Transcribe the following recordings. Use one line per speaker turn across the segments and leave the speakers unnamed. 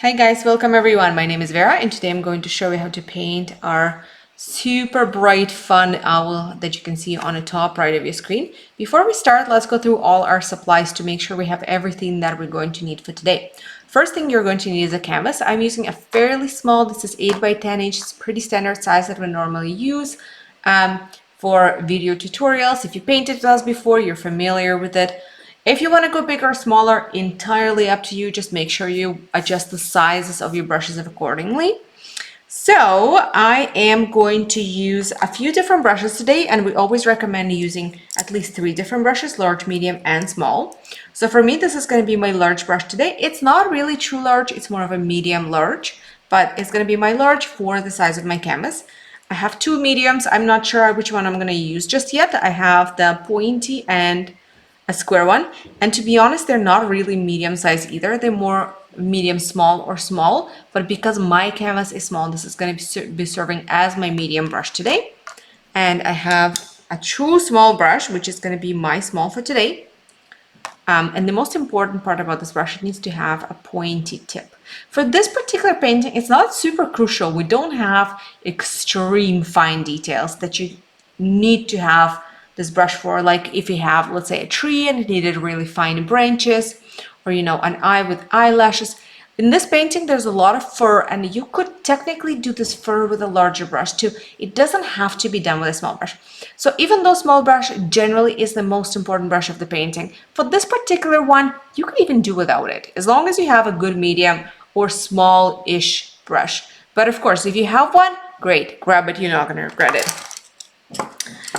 Hi guys, welcome everyone. My name is Vera and today I'm going to show you how to paint our super bright fun owl that you can see on the top right of your screen. Before we start, let's go through all our supplies to make sure we have everything that we're going to need for today. First thing you're going to need is a canvas. I'm using a fairly small, this is 8 by 10 inch, it's pretty standard size that we normally use for video tutorials. If you painted with us before, you're familiar with it. If you want to go bigger or smaller, entirely up to you. Just make sure you adjust the sizes of your brushes accordingly. So I am going to use a few different brushes today, and we always recommend using at least 3 different brushes, large, medium, and small. So for me, this is going to be my large brush today. It's not really true large, it's more of a medium large, but it's going to be my large for the size of my canvas. I have 2 mediums. I'm not sure which one I'm going to use just yet. I have the pointy and a square one, and to be honest, they're not really medium size either. They're more medium small or small, but because my canvas is small, this is going to be serving as my medium brush today. And I have a true small brush, which is going to be my small for today. And the most important part about this brush, it needs to have a pointy tip. For this particular painting, it's not super crucial. We don't have extreme fine details that you need to have this brush for. Like if you have, let's say, a tree and it needed really fine branches, or an eye with eyelashes. In this painting, there's a lot of fur, and you could technically do this fur with a larger brush too. It doesn't have to be done with a small brush. So even though small brush generally is the most important brush of the painting, for this particular one, you can even do without it, as long as you have a good medium or small-ish brush. But of course, if you have one, great, grab it, you're not going to regret it.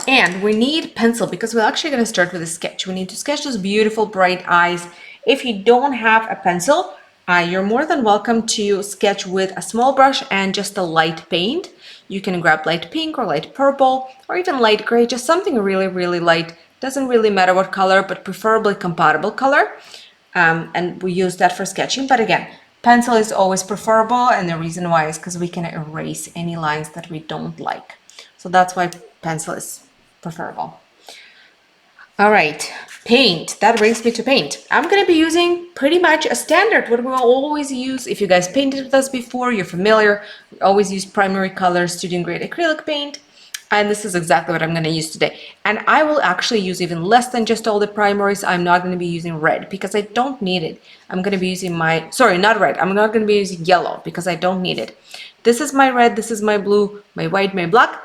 And we need pencil because we're actually going to start with a sketch. We need to sketch those beautiful bright eyes. If you don't have a pencil, you're more than welcome to sketch with a small brush and just a light paint. You can grab light pink or light purple or even light gray, just something really, really light. Doesn't really matter what color, but preferably compatible color. And we use that for sketching. But again, pencil is always preferable, and the reason why is because we can erase any lines that we don't like. So that's why pencil is preferable. All right, paint. That brings me to paint. I'm going to be using pretty much a standard, what we'll always use. If you guys painted with us before, you're familiar. We always use primary colors, student grade acrylic paint. And this is exactly what I'm going to use today. And I will actually use even less than just all the primaries. I'm not going to be using red because I don't need it. I'm going to be using not red. I'm not going to be using yellow because I don't need it. This is my red, this is my blue, my white, my black.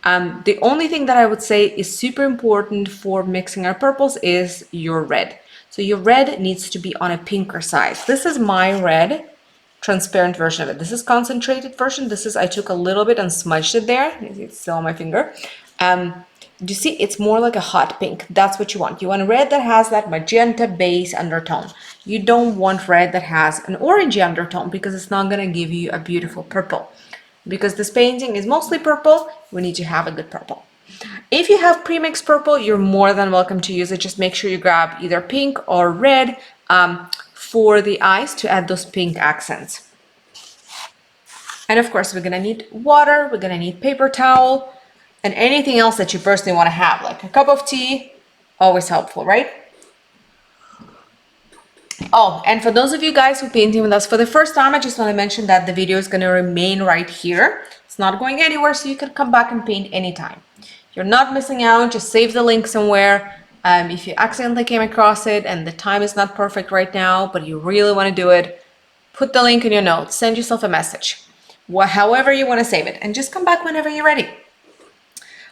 The only thing that I would say is super important for mixing our purples is your red. So your red needs to be on a pinker side. This is my red, transparent version of it. This is concentrated version. I took a little bit and smudged it there. It's still on my finger. Do you see? It's more like a hot pink. That's what you want. You want red that has that magenta base undertone. You don't want red that has an orangey undertone because it's not going to give you a beautiful purple. Because this painting is mostly purple, we need to have a good purple. If you have pre-mixed purple, you're more than welcome to use it. Just make sure you grab either pink or red for the eyes to add those pink accents. And of course, we're gonna need water, we're gonna need paper towel, and anything else that you personally want to have, like a cup of tea, always helpful, right? Oh, and for those of you guys who painting with us for the first time, I just want to mention that the video is going to remain right here. It's not going anywhere, so you can come back and paint anytime. You're not missing out. Just save the link somewhere. If you accidentally came across it and the time is not perfect right now, but you really want to do it, put the link in your notes. Send yourself a message. However you want to save it, and just come back whenever you're ready.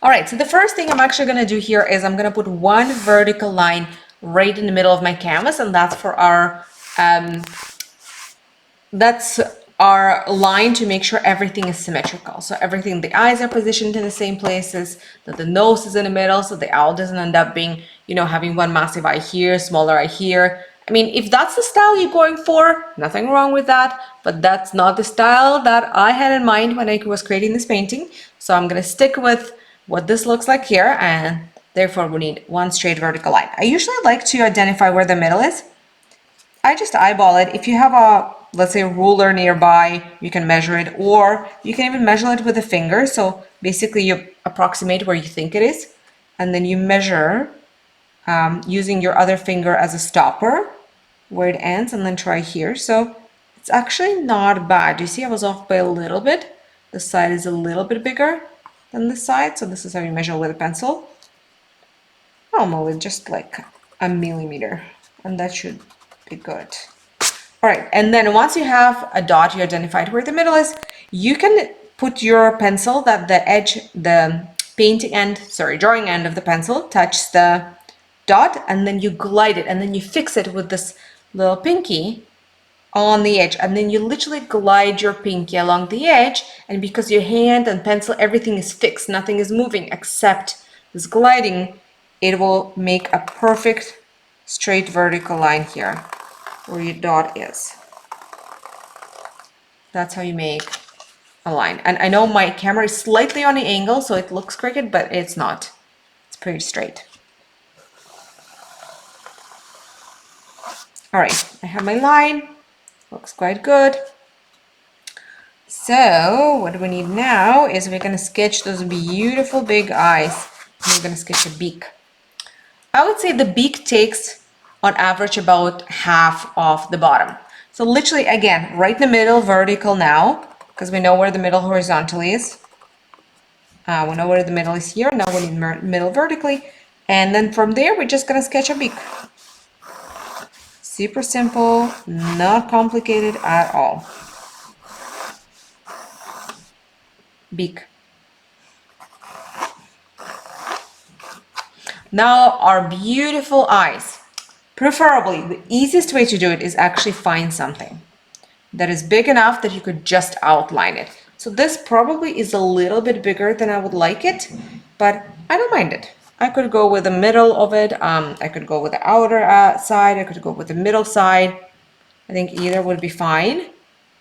All right, so the first thing I'm actually going to do here is I'm going to put one vertical line right in the middle of my canvas, and that's for our line to make sure everything is symmetrical. So everything, the eyes are positioned in the same places, that the nose is in the middle, so the owl doesn't end up being, having one massive eye here, smaller eye here. I mean, if that's the style you're going for, nothing wrong with that, but that's not the style that I had in mind when I was creating this painting. So I'm gonna stick with what this looks like here, and therefore we need one straight vertical line. I usually like to identify where the middle is. I just eyeball it. If you have a, let's say, ruler nearby, you can measure it, or you can even measure it with a finger. So basically you approximate where you think it is, and then you measure using your other finger as a stopper where it ends, and then try here. So It's actually not bad. You see I was off by a little bit. The side is a little bit bigger than this side, so this is how you measure with a pencil. Normally just like a millimeter, and that should be good. All right, and then once you have a dot, you identified where the middle is, you can put your pencil that the edge, the painting end, sorry, drawing end of the pencil touches the dot, and then you glide it, and then you fix it with this little pinky on the edge, and then you literally glide your pinky along the edge, and because your hand and pencil, everything is fixed, nothing is moving except this gliding, it will make a perfect straight vertical line here where your dot is. That's how you make a line. And I know my camera is slightly on the angle, so it looks crooked, but it's not. It's pretty straight. All right, I have my line. Looks quite good. So what we need now is we're going to sketch those beautiful big eyes. We're going to sketch a beak. I would say the beak takes on average about half of the bottom. So literally again, right in the middle, vertical now, because we know where the middle horizontal is. We know where the middle is here. Now we need middle vertically. And then from there, we're just going to sketch a beak. Super simple, not complicated at all. Beak. Now our beautiful eyes. Preferably, the easiest way to do it is actually find something that is big enough that you could just outline it. So this probably is a little bit bigger than I would like it, but I don't mind it. I could go with the middle of it. I could go with the outer side. I could go with the middle side. I think either would be fine.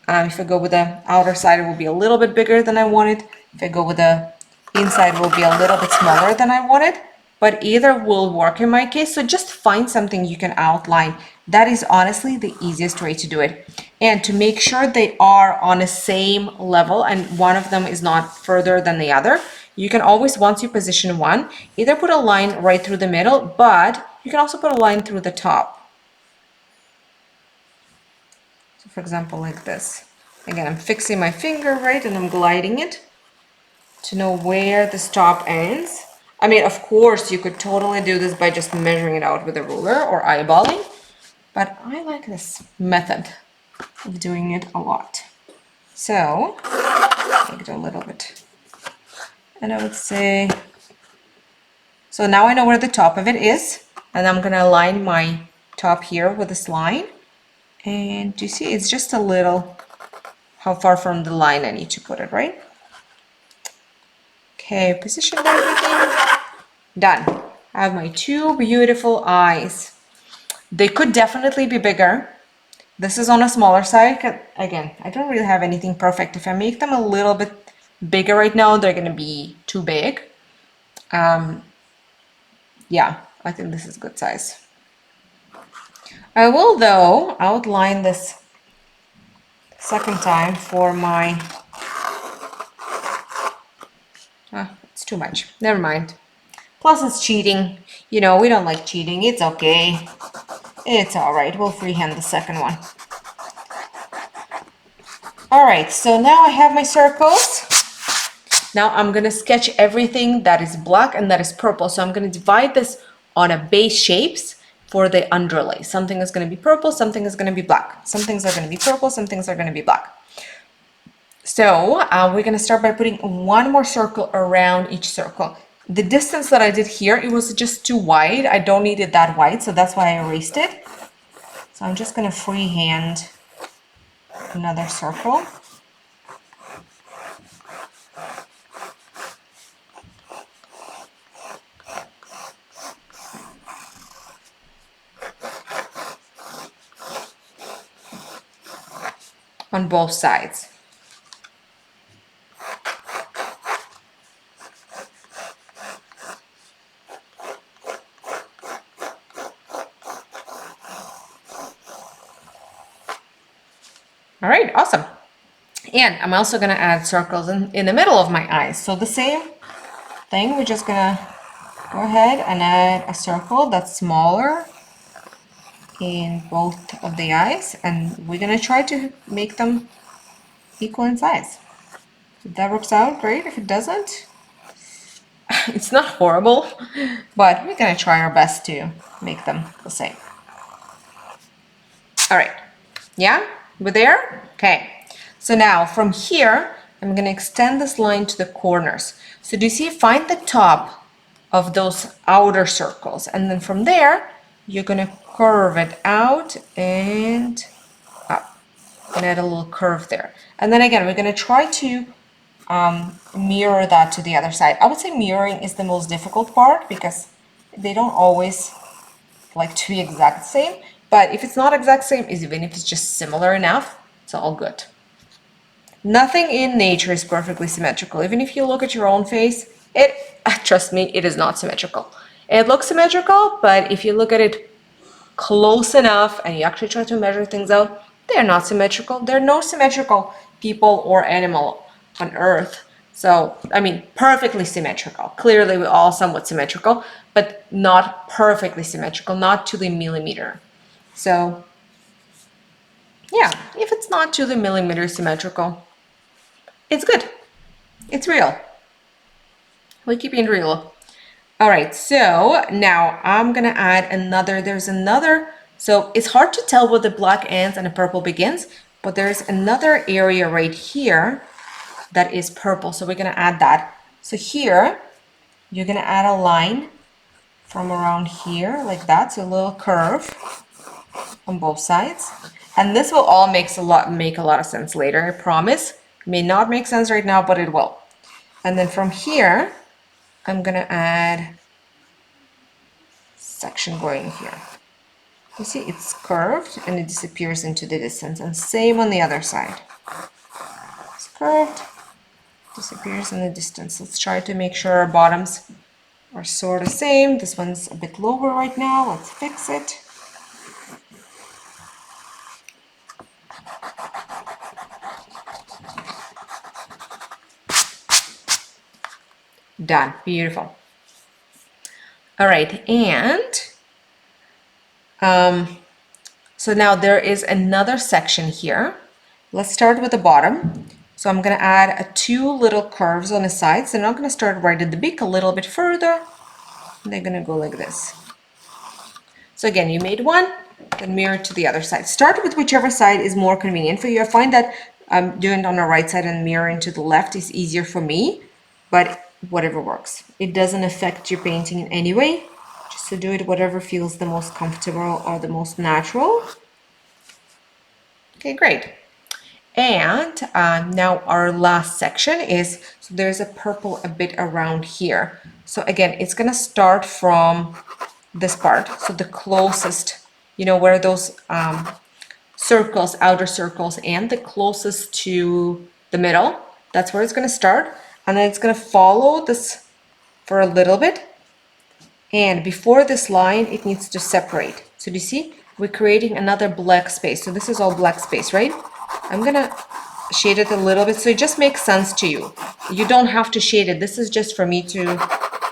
If I go with the outer side, it will be a little bit bigger than I wanted. If I go with the inside, it will be a little bit smaller than I wanted. But either will work in my case. So just find something you can outline. That is honestly the easiest way to do it. And to make sure they are on the same level and one of them is not further than the other, you can always, once you position one, either put a line right through the middle, but you can also put a line through the top. So for example, like this. Again, I'm fixing my finger right and I'm gliding it to know where the top ends. I mean, of course, you could totally do this by just measuring it out with a ruler or eyeballing, but I like this method of doing it a lot. So, take it a little bit. And I would say, so now I know where the top of it is, and I'm gonna align my top here with this line. And you see, it's just a little, how far from the line I need to put it, right? Okay, position everything. Done. I have my two beautiful eyes. They could definitely be bigger. This is on a smaller side. Again, I don't really have anything perfect. If I make them a little bit bigger right now, they're gonna be too big. Yeah, I think this is good size. I will though outline this second time for my, it's too much, never mind. Plus it's cheating, you know, we don't like cheating, it's okay. It's all right, we'll freehand the second one. All right, so now I have my circles. Now I'm gonna sketch everything that is black and that is purple. So I'm gonna divide this on a base shapes for the underlay. Something is gonna be purple, something is gonna be black. Some things are gonna be purple, some things are gonna be black. So we're gonna start by putting one more circle around each circle. The distance that I did here, it was just too wide. I don't need it that wide, so that's why I erased it. So I'm just gonna freehand another circle. On both sides. All right, awesome. And I'm also gonna add circles in the middle of my eyes. So the same thing, we're just gonna go ahead and add a circle that's smaller in both of the eyes, and we're gonna try to make them equal in size. If that works out, great. If it doesn't, it's not horrible, but we're gonna try our best to make them the same. All right, yeah, we're there? Okay, so now from here, I'm gonna extend this line to the corners. So do you see, find the top of those outer circles, and then from there, you're gonna curve it out and up, and add a little curve there. And then again, we're gonna try to mirror that to the other side. I would say mirroring is the most difficult part because they don't always like to be exact same, but if it's not exact same, even if it's just similar enough, it's all good. Nothing in nature is perfectly symmetrical. Even if you look at your own face, trust me, it is not symmetrical. It looks symmetrical, but if you look at it close enough and you actually try to measure things out, they're not symmetrical. There are no symmetrical people or animal on Earth. So, I mean, perfectly symmetrical. Clearly, we're all somewhat symmetrical, but not perfectly symmetrical, not to the millimeter. So, yeah, if it's not to the millimeter symmetrical, it's good. It's real. We keep it real. All right, so now I'm gonna add there's another, so it's hard to tell where the black ends and the purple begins, but there's another area right here that is purple, so we're gonna add that. So here, you're gonna add a line from around here, like that, so a little curve on both sides. And this will all make a lot of sense later, I promise. It may not make sense right now, but it will. And then from here, I'm gonna add section going here. You see, it's curved and it disappears into the distance, and same on the other side. It's curved, disappears in the distance. Let's try to make sure our bottoms are sort of same. This one's a bit lower right now. Let's fix it. Done. Beautiful. All right, and so now there is another section here. Let's start with the bottom. So I'm going to add two little curves on the sides. I'm not going to start right at the beak, a little bit further. They're going to go like this. So again, you made one, then mirror to the other side. Start with whichever side is more convenient for you. I find that doing it on the right side and mirroring to the left is easier for me, but whatever works. It doesn't affect your painting in any way. Just to do it whatever feels the most comfortable or the most natural. Okay, great. And now our last section is, so there's a purple a bit around here. So again, it's gonna start from this part. So the closest, you know, where those circles, outer circles, and the closest to the middle, that's where it's gonna start. And then it's gonna follow this for a little bit. And before this line, it needs to separate. So do you see? We're creating another black space. So this is all black space, right? I'm gonna shade it a little bit so it just makes sense to you. You don't have to shade it. This is just for me to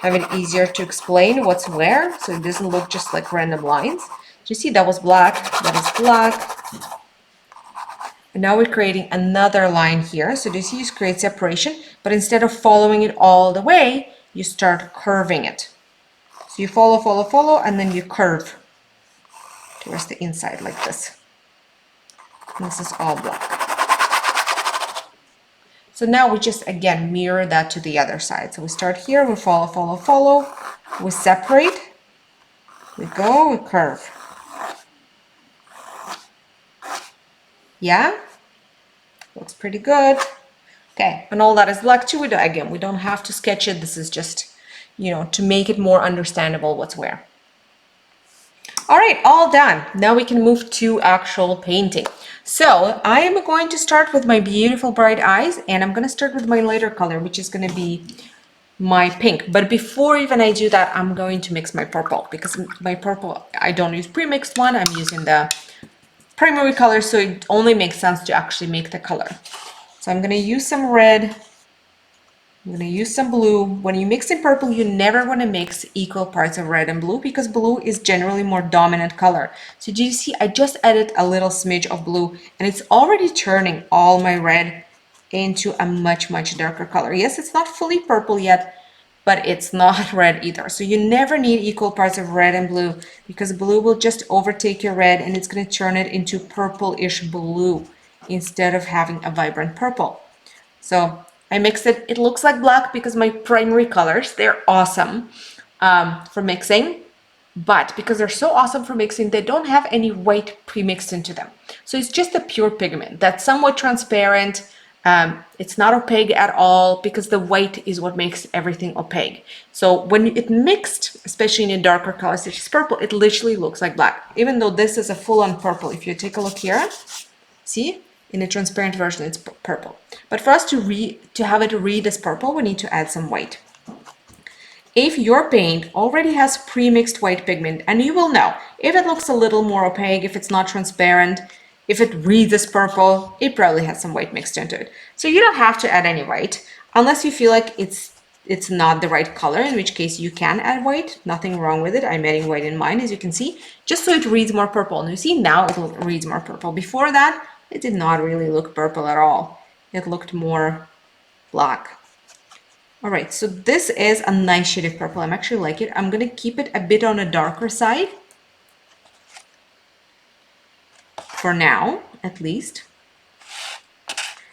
have it easier to explain what's where, so it doesn't look just like random lines. Do you see that was black, that is black. And now we're creating another line here. So do you see, you create separation, but instead of following it all the way, you start curving it. So you follow, follow, follow, and then you curve towards the inside like this. And this is all black. So now we just, again, mirror that to the other side. So we start here, we follow, follow, follow, we separate, we go, we curve. Yeah? Looks pretty good. Okay, and all that is black too. Again, we don't have to sketch it. This is just, you know, to make it more understandable what's where. All right, all done. Now we can move to actual painting. So I am going to start with my beautiful bright eyes, and I'm going to start with my lighter color, which is going to be my pink. But before even I do that, I'm going to mix my purple, because my purple, I don't use pre-mixed one. I'm using the primary color, so it only makes sense to actually make the color. So I'm going to use some red I'm going to use some blue. When you mix in purple, you never want to mix equal parts of red and blue because blue is generally more dominant color. So do you see, I just added a little smidge of blue and it's already turning all my red into a much, much darker color. Yes, it's not fully purple yet, but it's not red either. So you never need equal parts of red and blue because blue will just overtake your red and it's going to turn it into purple-ish blue instead of having a vibrant purple. So I mixed it. It looks like black because my primary colors, they're awesome for mixing. But because they're so awesome for mixing, they don't have any white pre-mixed into them. So it's just a pure pigment that's somewhat transparent. It's not opaque at all because the white is what makes everything opaque. So when it mixed, especially in a darker color such as purple, it literally looks like black. Even though this is a full-on purple. If you take a look here, see? In a transparent version, it's purple. But for us to have it read as purple, we need to add some white. If your paint already has pre-mixed white pigment, and you will know if it looks a little more opaque, if it's not transparent, if it reads as purple, it probably has some white mixed into it. So you don't have to add any white unless you feel like it's not the right color, in which case you can add white. Nothing wrong with it. I'm adding white in mine, as you can see, just so it reads more purple. And you see now it reads more purple. Before that, it did not really look purple at all. It looked more black. All right, so this is a nice shade of purple. I'm actually like it. I'm going to keep it a bit on a darker side for now, at least.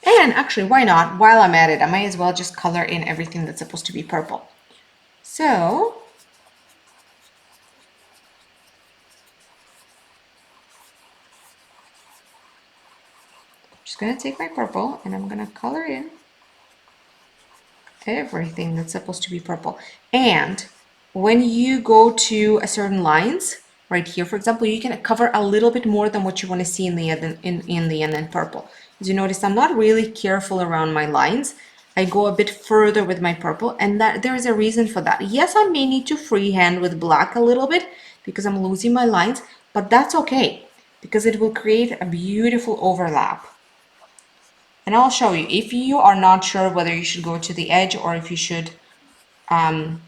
And actually, why not? While I'm at it, I might as well just color in everything that's supposed to be purple. So, I'm just going to take my purple and I'm going to color in everything that's supposed to be purple. And when you go to a certain lines, right here, for example, you can cover a little bit more than what you want to see in the end in purple. As you notice, I'm not really careful around my lines. I go a bit further with my purple, and that there is a reason for that. Yes, I may need to freehand with black a little bit because I'm losing my lines, but that's okay because it will create a beautiful overlap. And I'll show you if you are not sure whether you should go to the edge or if you should do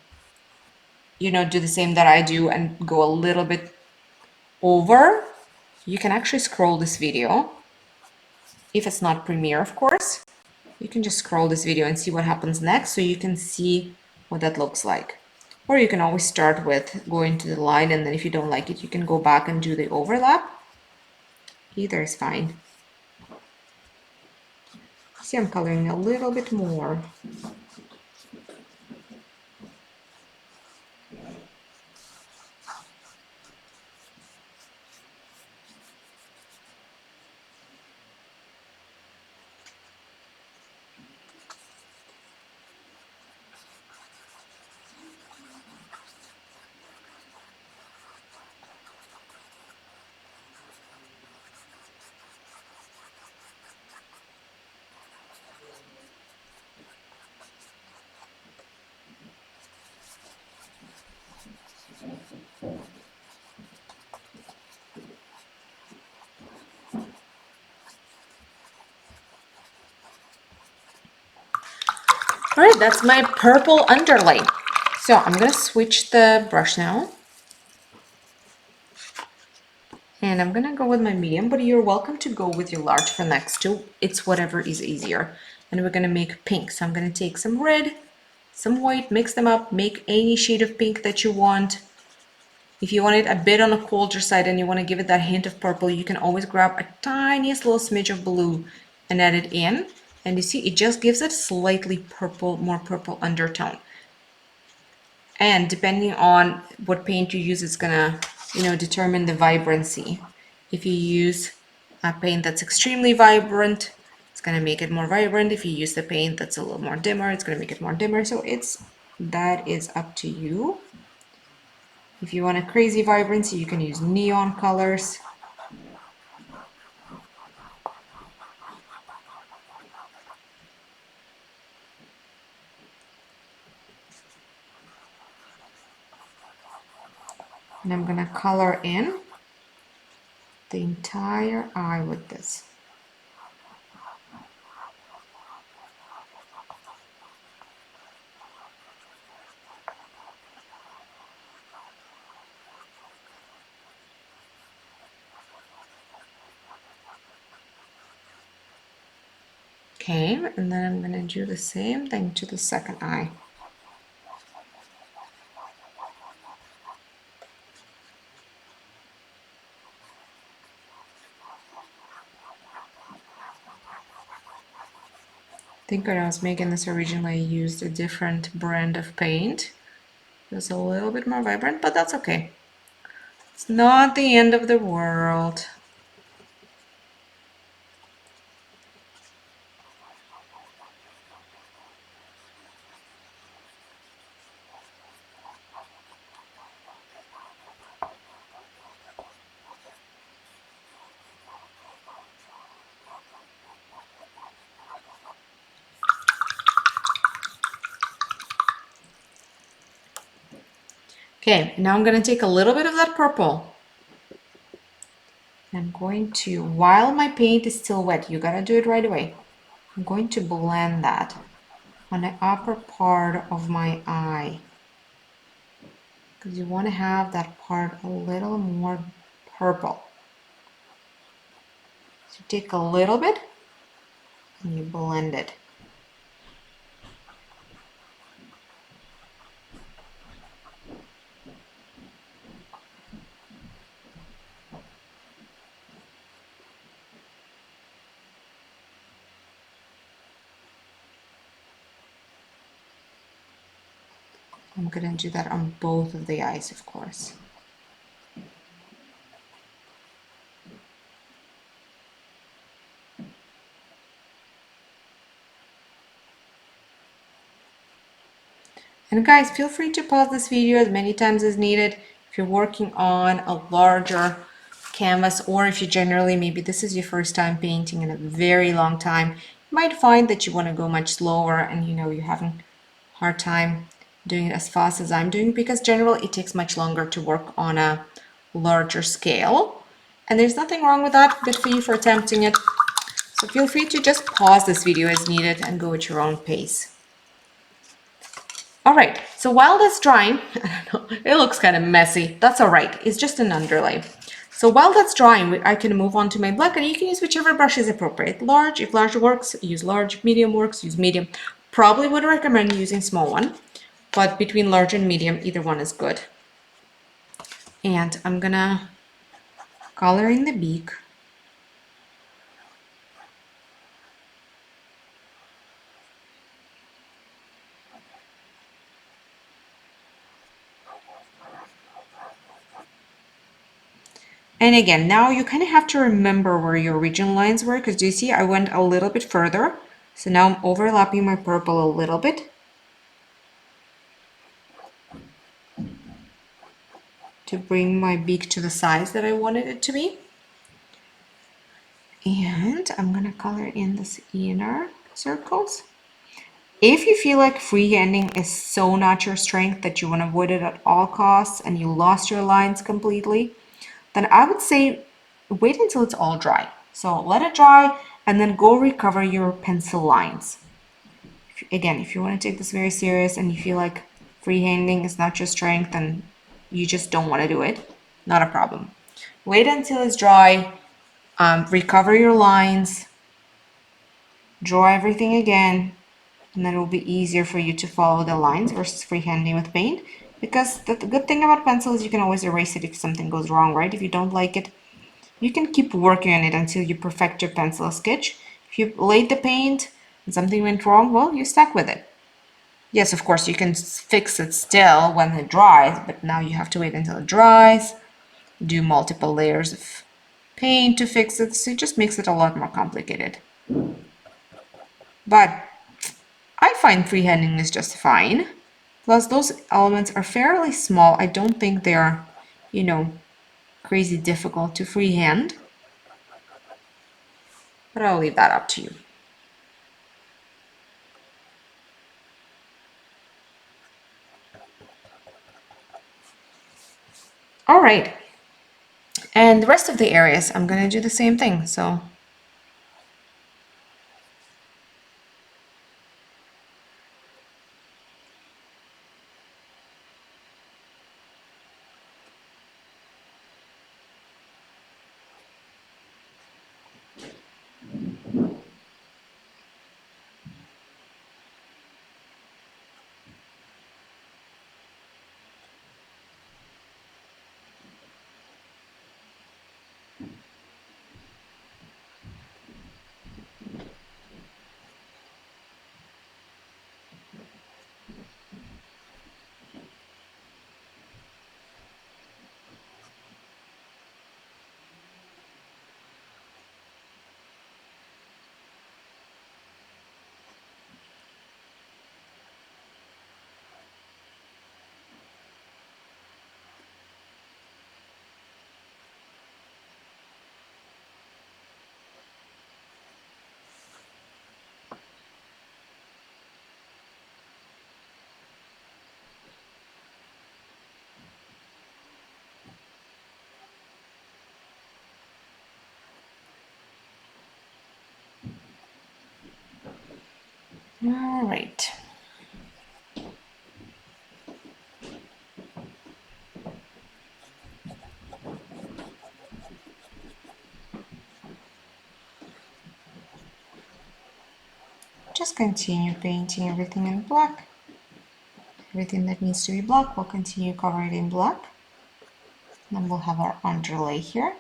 the same that I do and go a little bit over. You can actually scroll this video. If it's not Premiere, of course, you can just scroll this video and see what happens next so you can see what that looks like. Or you can always start with going to the line, and then if you don't like it, you can go back and do the overlap. Either is fine. See, I'm coloring a little bit more. All right, that's my purple underlay. So I'm gonna switch the brush now. And I'm gonna go with my medium, but you're welcome to go with your large for next too. It's whatever is easier. And we're gonna make pink. So I'm gonna take some red, some white, mix them up, make any shade of pink that you want. If you want it a bit on the colder side and you want to give it that hint of purple, you can always grab a tiniest little smidge of blue and add it in. And you see, it just gives it slightly purple, more purple undertone. And depending on what paint you use, it's gonna, determine the vibrancy. If you use a paint that's extremely vibrant, it's gonna make it more vibrant. If you use the paint that's a little more dimmer, it's gonna make it more dimmer. So that is up to you. If you want a crazy vibrancy, you can use neon colors. And I'm gonna color in the entire eye with this. Okay, and then I'm gonna do the same thing to the second eye. I think when I was making this originally, I used a different brand of paint. It was a little bit more vibrant, but that's okay. It's not the end of the world. Okay, now I'm gonna take a little bit of that purple. I'm going to, while my paint is still wet, you gotta do it right away. I'm going to blend that on the upper part of my eye, because you want to have that part a little more purple. So take a little bit and you blend it. I'm gonna do that on both of the eyes, of course. And guys, feel free to pause this video as many times as needed if you're working on a larger canvas, or if you generally, maybe this is your first time painting in a very long time, you might find that you want to go much slower and you're having a hard time doing it as fast as I'm doing, because generally it takes much longer to work on a larger scale. And there's nothing wrong with that. Good for you for attempting it. So feel free to just pause this video as needed and go at your own pace. All right, so while that's drying, I don't know, it looks kind of messy. That's all right, it's just an underlay. So while that's drying, I can move on to my black, and you can use whichever brush is appropriate. Large, if large works, use large. Medium works, use medium. Probably would recommend using small one, but between large and medium, either one is good. And I'm gonna color in the beak. And again, now you kind of have to remember where your original lines were, because do you see I went a little bit further. So now I'm overlapping my purple a little bit to bring my beak to the size that I wanted it to be. And I'm gonna color in this inner circles. If you feel like freehanding is so not your strength that you want to avoid it at all costs and you lost your lines completely, then I would say wait until it's all dry. So let it dry and then go recover your pencil lines. Again, if you want to take this very serious and you feel like freehanding is not your strength and you just don't want to do it, not a problem. Wait until it's dry, recover your lines, draw everything again, and then it will be easier for you to follow the lines versus freehanding with paint. Because the good thing about pencil is you can always erase it if something goes wrong, right? If you don't like it, you can keep working on it until you perfect your pencil sketch. If you laid the paint and something went wrong, well, you're stuck with it. Yes, of course, you can fix it still when it dries, but now you have to wait until it dries, do multiple layers of paint to fix it, so it just makes it a lot more complicated. But I find freehanding is just fine. Plus, those elements are fairly small. I don't think they're, crazy difficult to freehand. But I'll leave that up to you. All right. And the rest of the areas, I'm going to do the same thing. So All right. Just continue painting everything in black. Everything that needs to be black, we'll continue covering it in black. Then we'll have our underlay here.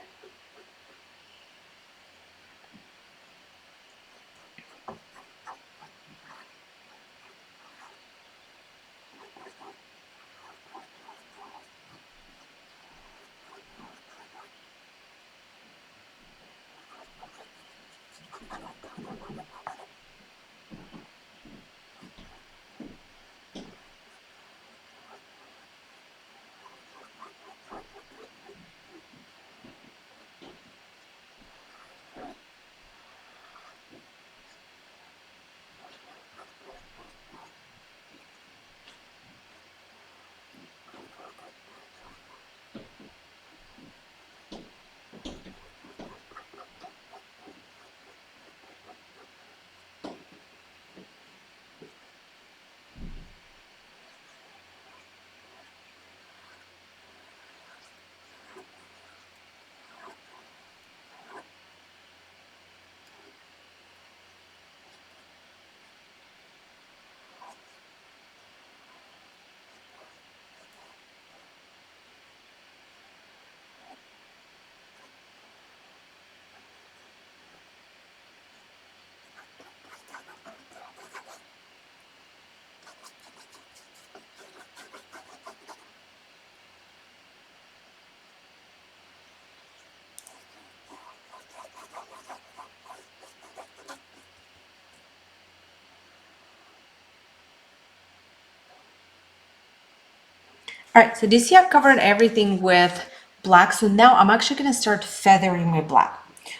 All right, so this here I've covered everything with black. So now I'm actually gonna start feathering my black.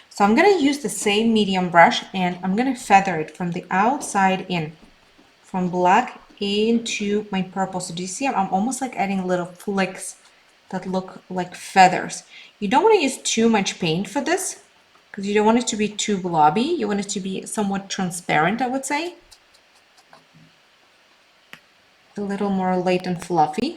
So I'm gonna use the same medium brush and I'm gonna feather it from the outside in, from black into my purple. So do you see I'm almost like adding little flicks that look like feathers. You don't want to use too much paint for this because you don't want it to be too blobby. You want it to be somewhat transparent, I would say. A little more light and fluffy.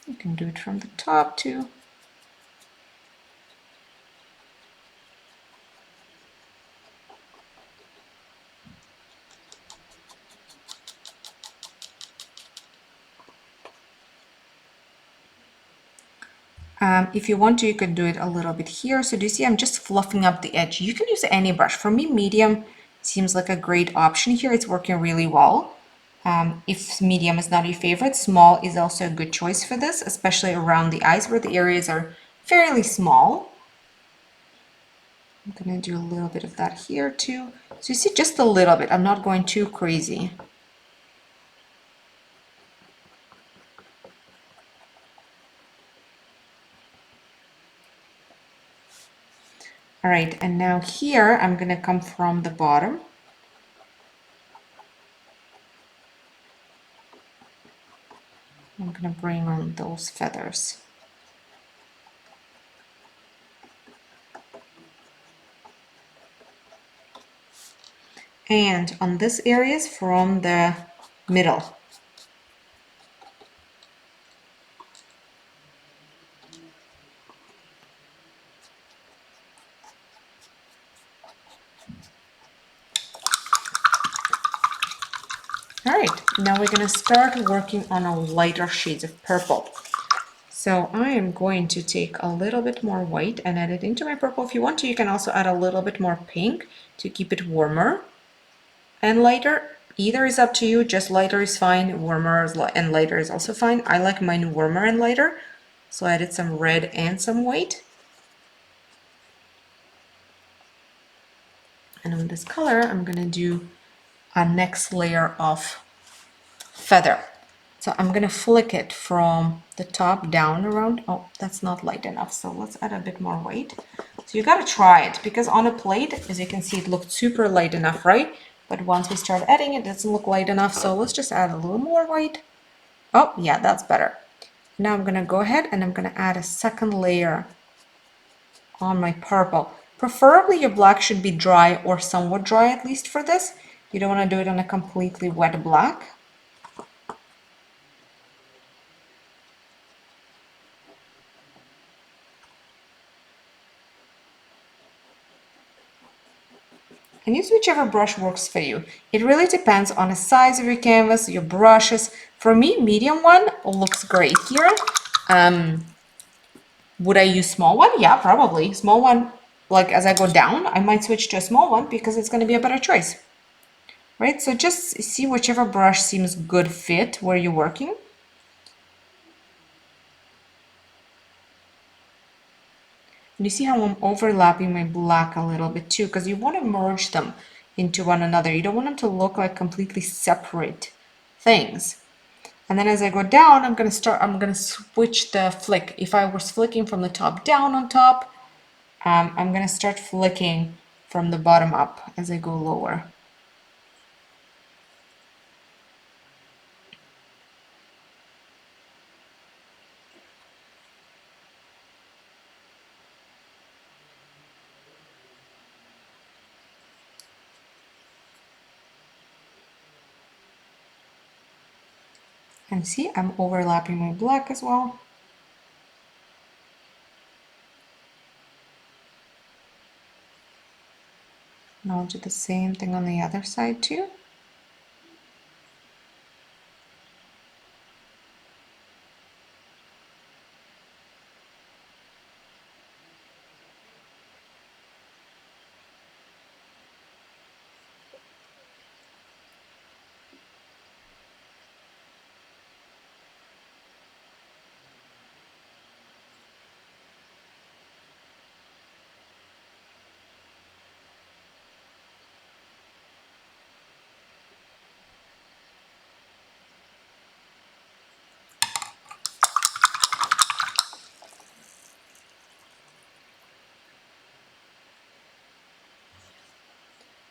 You can do it from the top too. If you want to, you could do it a little bit here. So do you see I'm just fluffing up the edge. You can use any brush. For me, medium seems like a great option here. It's working really well. If medium is not your favorite, small is also a good choice for this, especially around the eyes where the areas are fairly small. I'm gonna do a little bit of that here too. So you see just a little bit. I'm not going too crazy. All right, and now here I'm gonna come from the bottom. I'm gonna bring on those feathers. And on this areas from the middle. All right, now we're going to start working on a lighter shades of purple. So I am going to take a little bit more white and add it into my purple. If you want to, you can also add a little bit more pink to keep it warmer and lighter. Either is up to you, just lighter is fine, warmer and lighter is also fine. I like mine warmer and lighter, so I added some red and some white. And on this color, I'm going to do a next layer of feather. So I'm going to flick it from the top down around. Oh, that's not light enough. So let's add a bit more white. So you got to try it because on a plate, as you can see, it looked super light enough, right? But once we start adding it, it doesn't look light enough. So let's just add a little more white. Oh, yeah, that's better. Now I'm gonna go ahead and I'm gonna add a second layer on my purple. Preferably your black should be dry or somewhat dry at least for this. You don't want to do it on a completely wet black. And use whichever brush works for you. It really depends on the size of your canvas, your brushes. For me, medium one looks great here. Would I use small one? Yeah, probably. Small one, like as I go down, I might switch to a small one because it's going to be a better choice. Right? So just see whichever brush seems good fit where you're working. And you see how I'm overlapping my black a little bit too, because you want to merge them into one another. You don't want them to look like completely separate things. And then as I go down, I'm gonna switch the flick. If I was flicking from the top down on top, I'm gonna start flicking from the bottom up as I go lower. And see, I'm overlapping my black as well. Now I'll do the same thing on the other side too.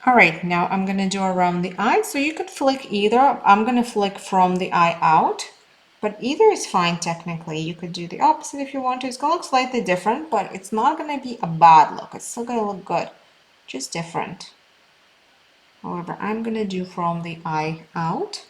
All right, now I'm gonna do around the eye. So you could flick either. I'm gonna flick from the eye out, but either is fine technically. You could do the opposite if you want to. It's gonna look slightly different, but it's not gonna be a bad look. It's still gonna look good, just different. However, I'm gonna do from the eye out.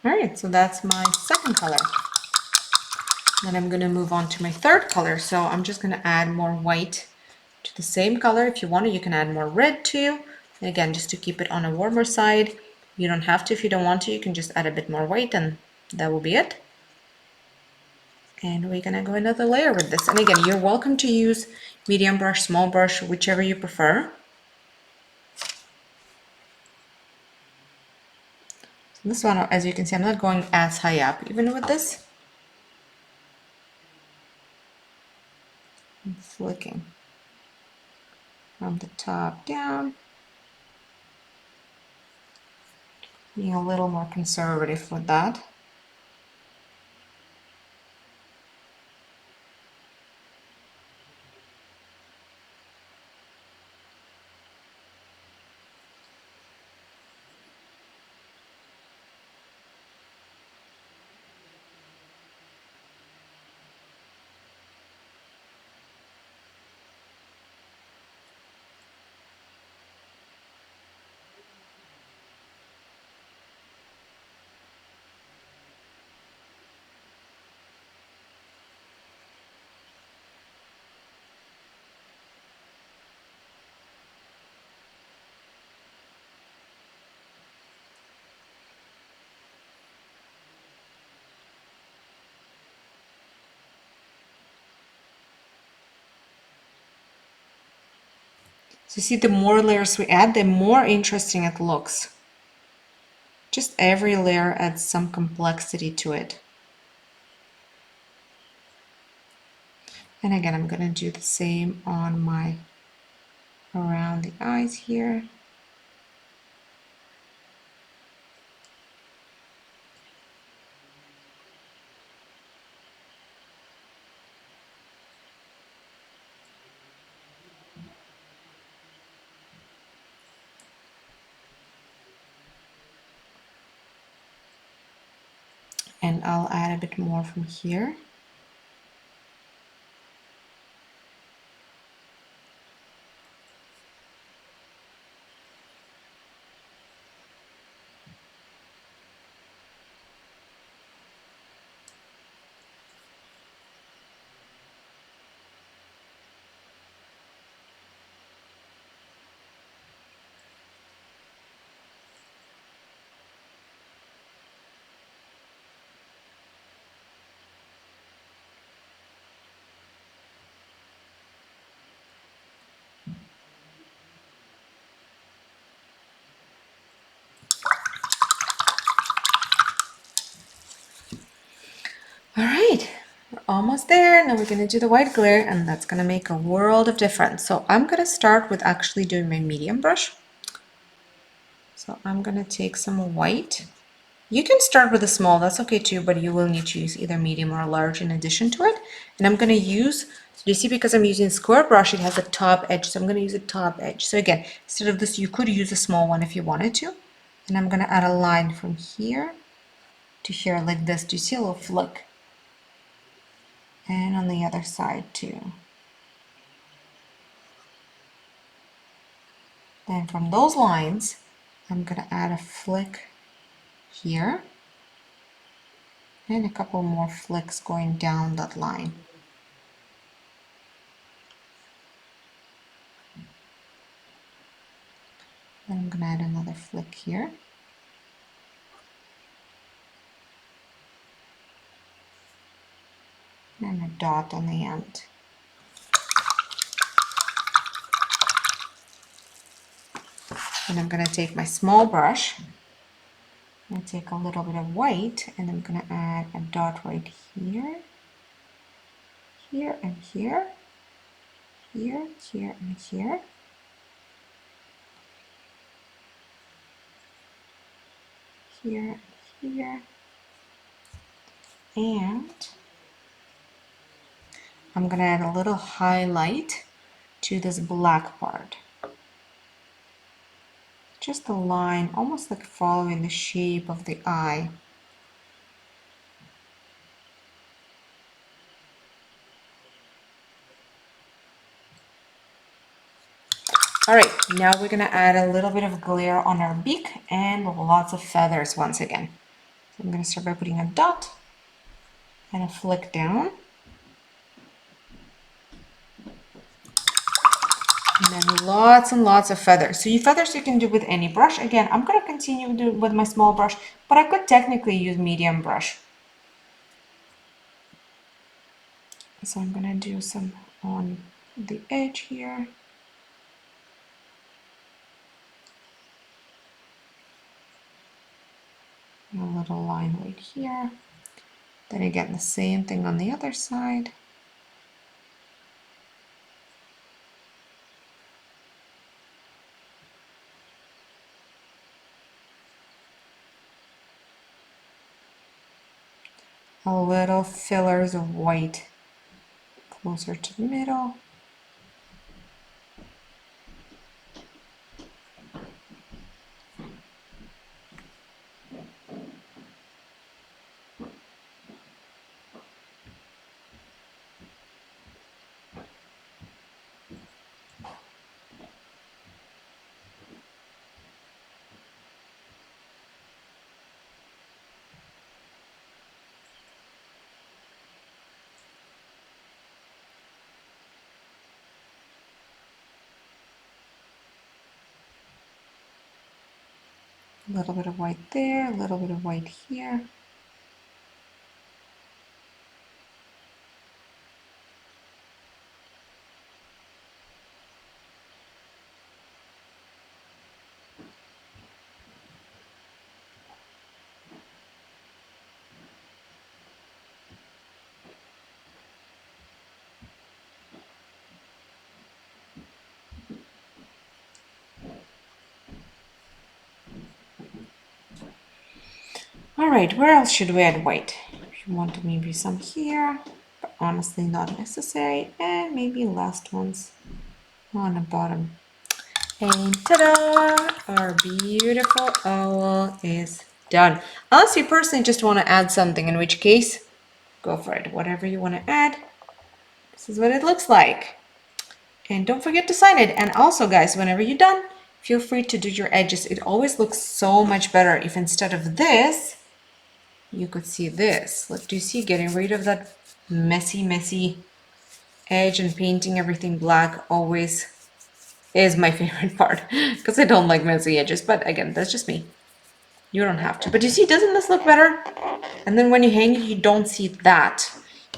All right, so that's my second color. Then I'm gonna move on to my third color. So I'm just gonna add more white to the same color. If you want to, you can add more red too. And again, just to keep it on a warmer side. You don't have to if you don't want to. You can just add a bit more white and that will be it. And we're gonna go another layer with this. And again, you're welcome to use medium brush, small brush, whichever you prefer. So this one, as you can see, I'm not going as high up. Even with this, I'm flicking from the top down. Being a little more conservative with that. So you see, the more layers we add, the more interesting it looks. Just every layer adds some complexity to it. And again, I'm going to do the same on my around the eyes here. And I'll add a bit more from here. All right, we're almost there. Now we're going to do the white glare, and that's going to make a world of difference. So I'm going to start with actually doing my medium brush. So I'm going to take some white. You can start with a small, that's okay too, but you will need to use either medium or large in addition to it. And I'm going to use, so you see, because I'm using a square brush, it has a top edge, so I'm going to use a top edge. So again, instead of this, you could use a small one if you wanted to. And I'm going to add a line from here to here like this. Do you see a little flick? And on the other side too. Then from those lines, I'm going to add a flick here and a couple more flicks going down that line. Then I'm going to add another flick here. And a dot on the end. And I'm going to take my small brush and take a little bit of white, and I'm going to add a dot right here, here and here, here, here and here. Here and here. And I'm going to add a little highlight to this black part. Just a line, almost like following the shape of the eye. All right, now we're gonna add a little bit of glare on our beak and lots of feathers once again. So I'm gonna start by putting a dot and a flick down. And then lots and lots of feathers. So feathers you can do with any brush. Again, I'm gonna continue to do it with my small brush, but I could technically use medium brush. So I'm gonna do some on the edge here. And a little line right here. Then again, the same thing on the other side. A little fillers of white closer to the middle. A little bit of white there, a little bit of white here. All right, where else should we add white? If you want maybe some here, but honestly not necessary. And maybe last ones on the bottom. And ta-da! Our beautiful owl is done. Unless you personally just want to add something, in which case, go for it. Whatever you want to add, this is what it looks like. And don't forget to sign it. And also, guys, whenever you're done, feel free to do your edges. It always looks so much better if instead of this, you could see this. Look, do you see, getting rid of that messy edge and painting everything black always is my favorite part because I don't like messy edges. But again, that's just me. You don't have to. But you see, doesn't this look better? And then when you hang it, you don't see that.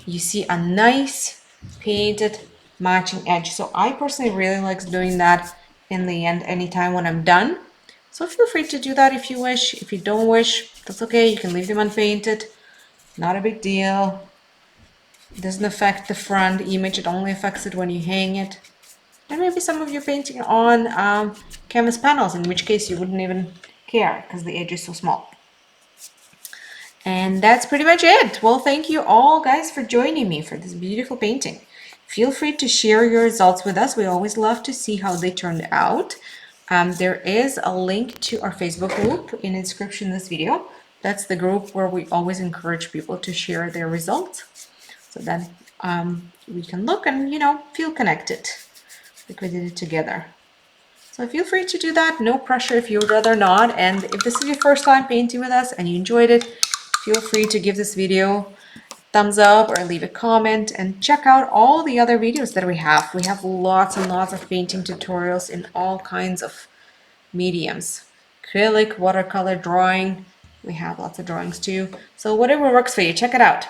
You see a nice painted matching edge. So I personally really like doing that in the end anytime when I'm done. So feel free to do that if you wish. If you don't wish, that's okay. You can leave them unpainted. Not a big deal. It doesn't affect the front image. It only affects it when you hang it. And maybe some of you painting on canvas panels, in which case you wouldn't even care because the edge is so small. And that's pretty much it. Well, thank you all guys for joining me for this beautiful painting. Feel free to share your results with us. We always love to see how they turned out. There is a link to our Facebook group in the description of this video. That's the group where we always encourage people to share their results. So then we can look and, you know, feel connected like we did it together. So feel free to do that. No pressure if you would rather not. And if this is your first time painting with us and you enjoyed it, feel free to give this video a thumbs up or leave a comment and check out all the other videos that we have. We have lots and lots of painting tutorials in all kinds of mediums. Acrylic, watercolor, drawing. We have lots of drawings too. So whatever works for you, check it out.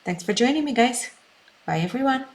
Thanks for joining me, guys. Bye, everyone.